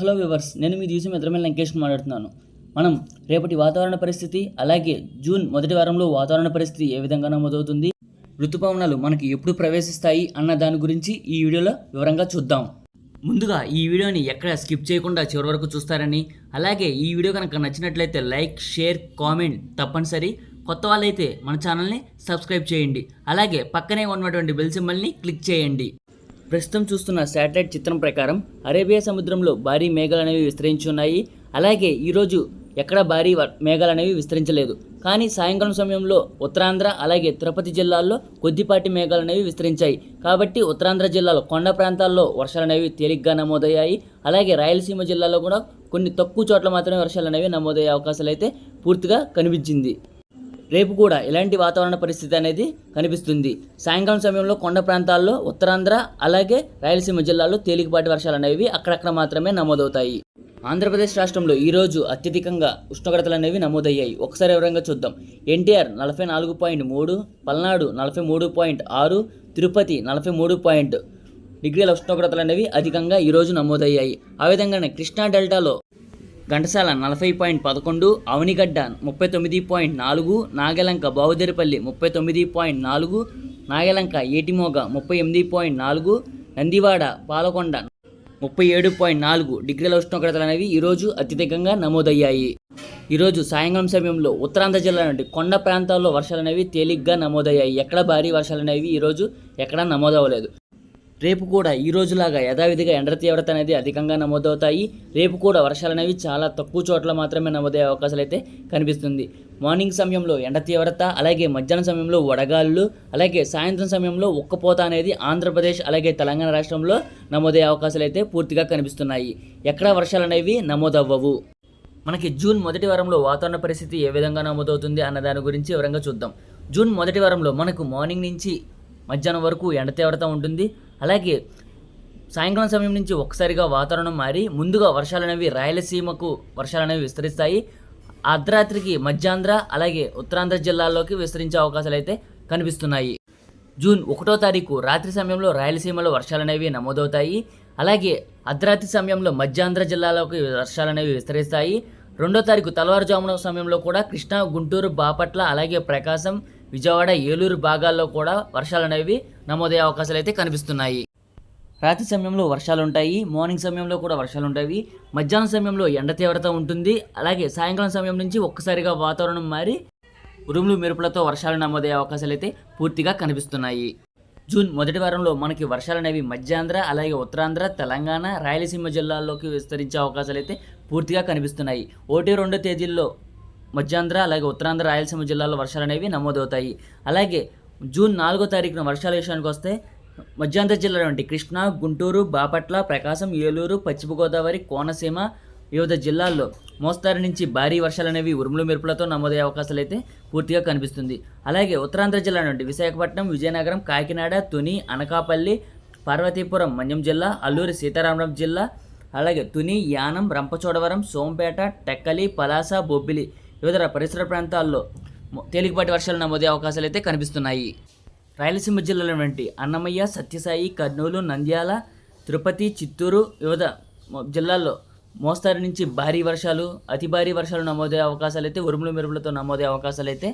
Hello viewers, నేను మీ దివసం ఎదురమైన లంకేష్ మాట్లాడుతున్నాను. మనం రేపటి వాతావరణ పరిస్థితి, అలాగే జూన్ మొదటి వారంలో వాతావరణ పరిస్థితి ఏ విధంగా నమోదవుతుంది, ఋతుపవనాలు మనకి ఎప్పుడు ప్రవేశిస్తాయి అన్న దాని గురించి ఈ వీడియోలో వివరంగా చూద్దాం. ముందుగా ఈ వీడియోని ఎక్కడ స్కిప్ చేయకుండా చివరి వరకు చూస్తారని, అలాగే ఈ వీడియో కనుక నచ్చినట్లయితే లైక్, షేర్, కామెంట్ తప్పనిసరి. కొత్త వాళ్ళైతే మన ఛానల్ని సబ్స్క్రైబ్ చేయండి, అలాగే పక్కనే ఉన్నటువంటి బెల్ సింబల్ని క్లిక్ చేయండి. ప్రస్తుతం చూస్తున్న శాటిలైట్ చిత్రం ప్రకారం అరేబియా సముద్రంలో భారీ మేఘాలు అనేవి విస్తరించి ఉన్నాయి. అలాగే ఈరోజు ఎక్కడ భారీ మేఘాలు అనేవి విస్తరించలేదు, కానీ సాయంకాలం సమయంలో ఉత్తరాంధ్ర అలాగే తిరుపతి జిల్లాల్లో కొద్దిపాటి మేఘాలు అనేవి విస్తరించాయి. కాబట్టి ఉత్తరాంధ్ర జిల్లాలో కొండ ప్రాంతాల్లో వర్షాలు అనేవి తేలిగ్గా నమోదయ్యాయి. అలాగే రాయలసీమ జిల్లాలో కూడా కొన్ని తక్కువ చోట్ల మాత్రమే వర్షాలు అనేవి నమోదయ్యే అవకాశాలు అయితే పూర్తిగా కనిపించింది. రేపు కూడా ఇలాంటి వాతావరణ పరిస్థితి అనేది కనిపిస్తుంది. సాయంకాలం సమయంలో కొండ ప్రాంతాల్లో ఉత్తరాంధ్ర అలాగే రాయలసీమ జిల్లాలో తేలికపాటి వర్షాలు అనేవి అక్కడక్కడ మాత్రమే నమోదవుతాయి. ఆంధ్రప్రదేశ్ రాష్ట్రంలో ఈరోజు అత్యధికంగా ఉష్ణోగ్రతలు అనేవి నమోదయ్యాయి. ఒకసారి వివరంగా చూద్దాం. ఎన్టీఆర్ 44.3, పల్నాడు 43.6, తిరుపతి 43 డిగ్రీల ఉష్ణోగ్రతలు అనేవి అధికంగా ఈరోజు నమోదయ్యాయి. ఆ విధంగానే కృష్ణా డెల్టాలో ఘంటసాల 40.11, అవనిగడ్డ 39.4, నాగలంక బావుదేరిపల్లి 39.4, నాగలంక ఏటిమోగ 38.4, నందివాడ పాలకొండ 37.4 డిగ్రీల ఉష్ణోగ్రతలు అనేవి ఈరోజు అత్యధికంగా నమోదయ్యాయి. ఈరోజు సాయంకాలం సమయంలో ఉత్తరాంధ్ర జిల్లా నుండి కొండ ప్రాంతాల్లో వర్షాలు అనేవి తేలిగ్గా నమోదయ్యాయి. ఎక్కడ భారీ వర్షాలు అనేవి ఈరోజు ఎక్కడా నమోదవ్వలేదు. రేపు కూడా ఈ రోజులాగా యథావిధిగా ఎండ తీవ్రత అనేది అధికంగా నమోదవుతాయి. రేపు కూడా వర్షాలు అనేవి చాలా తక్కువ చోట్ల మాత్రమే నమోదయ్యే అవకాశాలు అయితే కనిపిస్తుంది. మార్నింగ్ సమయంలో ఎండ తీవ్రత, అలాగే మధ్యాహ్నం సమయంలో వడగాళ్ళు, అలాగే సాయంత్రం సమయంలో ఉక్కపోత అనేది ఆంధ్రప్రదేశ్ అలాగే తెలంగాణ రాష్ట్రంలో నమోదయ్యే అవకాశాలు అయితే పూర్తిగా కనిపిస్తున్నాయి. ఎక్కడ వర్షాలు అనేవి నమోదవ్వవు. మనకి జూన్ మొదటి వారంలో వాతావరణ పరిస్థితి ఏ విధంగా నమోదవుతుంది అన్న దాని గురించి వివరంగా చూద్దాం. జూన్ మొదటి వారంలో మనకు మార్నింగ్ నుంచి మధ్యాహ్నం వరకు ఎండ తీవ్రత ఉంటుంది. అలాగే సాయంకాలం సమయం నుంచి ఒక్కసారిగా వాతావరణం మారి ముందుగా వర్షాలు అనేవి రాయలసీమకు వర్షాలు అనేవి విస్తరిస్తాయి. అర్ధరాత్రికి మధ్యాంధ్ర అలాగే ఉత్తరాంధ్ర జిల్లాల్లోకి విస్తరించే అవకాశాలు అయితే కనిపిస్తున్నాయి. జూన్ 1వ తారీఖు రాత్రి సమయంలో రాయలసీమలో వర్షాలు అనేవి నమోదవుతాయి. అలాగే అర్ధరాత్రి సమయంలో మధ్యాంధ్ర జిల్లాలోకి వర్షాలు అనేవి విస్తరిస్తాయి. 2వ తారీఖు తెల్లవారుజామున సమయంలో కూడా కృష్ణా, గుంటూరు, బాపట్ల, అలాగే ప్రకాశం, విజయవాడ, ఏలూరు భాగాల్లో కూడా వర్షాలు అనేవి నమోదయ్యే అవకాశాలు అయితే కనిపిస్తున్నాయి. రాత్రి సమయంలో వర్షాలు ఉంటాయి, మార్నింగ్ సమయంలో కూడా వర్షాలు ఉంటాయి. మధ్యాహ్నం సమయంలో ఎండ తీవ్రత ఉంటుంది. అలాగే సాయంకాలం సమయం నుంచి ఒక్కసారిగా వాతావరణం మారి ఉరుములు మెరుపులతో వర్షాలు నమోదయ్యే అవకాశాలు అయితే పూర్తిగా కనిపిస్తున్నాయి. జూన్ మొదటి వారంలో మనకి వర్షాలు అనేవి మధ్యాంధ్ర అలాగే ఉత్తరాంధ్ర, తెలంగాణ, రాయలసీమ జిల్లాల్లోకి విస్తరించే అవకాశాలు అయితే పూర్తిగా కనిపిస్తున్నాయి. 1, 2 తేదీల్లో మధ్యాంధ్ర అలాగే ఉత్తరాంధ్ర, రాయలసీమ జిల్లాలో వర్షాలు అనేవి నమోదవుతాయి. అలాగే జూన్ 4వ తారీఖున వర్షాల విషయానికి వస్తే మధ్యాంధ్ర జిల్లాలో వంటి కృష్ణా, గుంటూరు, బాపట్ల, ప్రకాశం, ఏలూరు, పశ్చిమ గోదావరి, కోనసీమ వివిధ జిల్లాల్లో మోస్తారు నుంచి భారీ వర్షాలు అనేవి ఉరుములు మెరుపులతో నమోదయ్యే అవకాశాలు అయితే పూర్తిగా కనిపిస్తుంది. అలాగే ఉత్తరాంధ్ర జిల్లా నుండి విశాఖపట్నం, విజయనగరం, కాకినాడ, తుని, అనకాపల్లి, పార్వతీపురం, మన్యం జిల్లా, అల్లూరి సీతారామరాజు జిల్లా, అలాగే తుని, యానం, రంపచోడవరం, సోంపేట, టెక్కలి, పలాస, బొబ్బిలి వివిధ పరిసర ప్రాంతాల్లో తేలికపాటి వర్షాలు నమోదయ్యే అవకాశాలు అయితే కనిపిస్తున్నాయి. రాయలసీమ జిల్లాలో వంటి అన్నమయ్య, సత్యసాయి, కర్నూలు, నంద్యాల, తిరుపతి, చిత్తూరు వివిధ జిల్లాల్లో మోస్తారు నుంచి భారీ వర్షాలు, అతి భారీ వర్షాలు నమోదయ్యే అవకాశాలు అయితే ఉరుములు మెరుపులతో నమోదయ్యే అవకాశాలు అయితే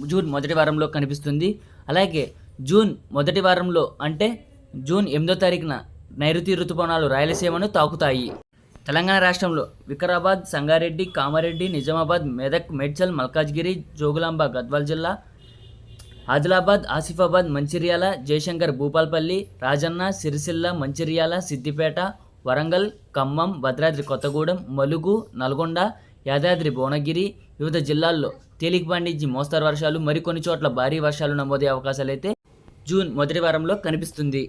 జూన్ మొదటి వారంలో కనిపిస్తుంది. అలాగే జూన్ మొదటి వారంలో అంటే జూన్ 8వ తారీఖున నైరుతి ఋతుపవనాలు రాయలసీమను తాకుతాయి. తెలంగాణ రాష్ట్రంలో వికారాబాద్, సంగారెడ్డి, కామారెడ్డి, నిజామాబాద్, మెదక్, మేడ్చల్, మల్కాజ్గిరి, జోగులాంబ, గద్వాల్ జిల్లా, ఆదిలాబాద్, ఆసిఫాబాద్, మంచిర్యాల, జయశంకర్, భూపాల్పల్లి, రాజన్న, సిరిసిల్ల, మంచిర్యాల, సిద్దిపేట, వరంగల్, ఖమ్మం, భద్రాద్రి కొత్తగూడెం, ములుగు, నల్గొండ, యాదాద్రి, భువనగిరి వివిధ జిల్లాల్లో తేలికపాటి నుంచి మోస్తరు వర్షాలు, మరికొన్ని చోట్ల భారీ వర్షాలు నమోదయ్యే అవకాశాలు అయితే జూన్ మొదటి వారంలో కనిపిస్తుంది.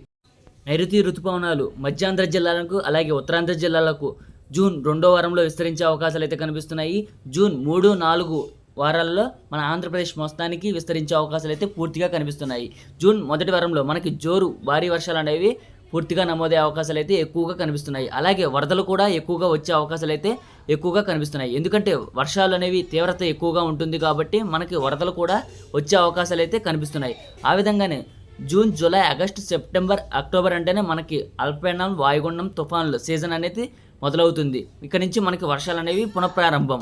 నైరుతి ఋతుపవనాలు మధ్యాంధ్ర జిల్లాలకు అలాగే ఉత్తరాంధ్ర జిల్లాలకు జూన్ 2వ వారంలో విస్తరించే అవకాశాలు అయితే కనిపిస్తున్నాయి. జూన్ 3, 4 వారాల్లో మన ఆంధ్రప్రదేశ్ మొత్తానికి విస్తరించే అవకాశాలు అయితే పూర్తిగా కనిపిస్తున్నాయి. జూన్ మొదటి వారంలో మనకి జోరు భారీ వర్షాలు అనేవి పూర్తిగా నమోదయ్యే అవకాశాలు అయితే ఎక్కువగా కనిపిస్తున్నాయి. అలాగే వరదలు కూడా ఎక్కువగా వచ్చే అవకాశాలు అయితే ఎక్కువగా కనిపిస్తున్నాయి. ఎందుకంటే వర్షాలు అనేవి తీవ్రత ఎక్కువగా ఉంటుంది కాబట్టి మనకి వరదలు కూడా వచ్చే అవకాశాలు అయితే కనిపిస్తున్నాయి. ఆ విధంగానే June, July, August, September, October అంటేనే మనకి అల్పపీడనం, వాయుగుండం, తుఫాన్లు సీజన్ అనేది మొదలవుతుంది. ఇక్కడి నుంచి మనకి వర్షాలు అనేవి పునఃప్రారంభం.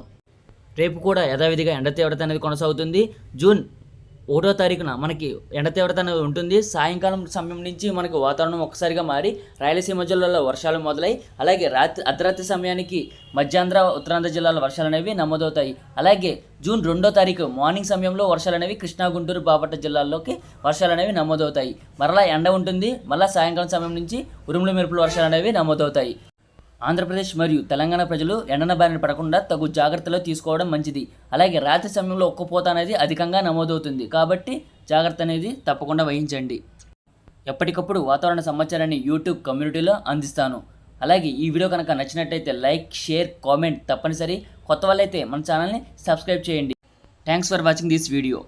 రేపు కూడా యథావిధిగా ఎండ తీవ్రత అనేది కొనసాగుతుంది. జూన్ 1వ తారీఖున మనకి ఎండ తీవ్రత అనేది ఉంటుంది. సాయంకాలం సమయం నుంచి మనకు వాతావరణం ఒక్కసారిగా మారి రాయలసీమ జిల్లాలో వర్షాలు మొదలై అలాగే అర్ధరాత్రి సమయానికి మధ్యాంధ్ర ఉత్తరాంధ్ర జిల్లాలో వర్షాలు అనేవి నమోదవుతాయి. అలాగే జూన్ 2వ తారీఖు మార్నింగ్ సమయంలో వర్షాలు అనేవి కృష్ణా, గుంటూరు, బాపట్ల జిల్లాల్లోకి వర్షాలు అనేవి నమోదవుతాయి. మరలా ఎండ ఉంటుంది. మళ్ళీ సాయంకాలం సమయం నుంచి ఉరుములు మెరుపులు వర్షాలు అనేవి నమోదవుతాయి. ఆంధ్రప్రదేశ్ మరియు తెలంగాణ ప్రజలు ఎండన బారిన పడకుండా తగు జాగ్రత్తలు తీసుకోవడం మంచిది. అలాగే రాత్రి సమయంలో ఉక్కపోత అనేది అధికంగా నమోదవుతుంది. కాబట్టి జాగ్రత్త అనేది తప్పకుండా వహించండి. ఎప్పటికప్పుడు వాతావరణ సమాచారాన్ని యూట్యూబ్ కమ్యూనిటీలో అందిస్తాను. అలాగే ఈ వీడియో కనుక నచ్చినట్టయితే లైక్, షేర్, కామెంట్ తప్పనిసరి. కొత్త వాళ్ళైతే మన ఛానల్ని సబ్స్క్రైబ్ చేయండి. Thanks for watching this video.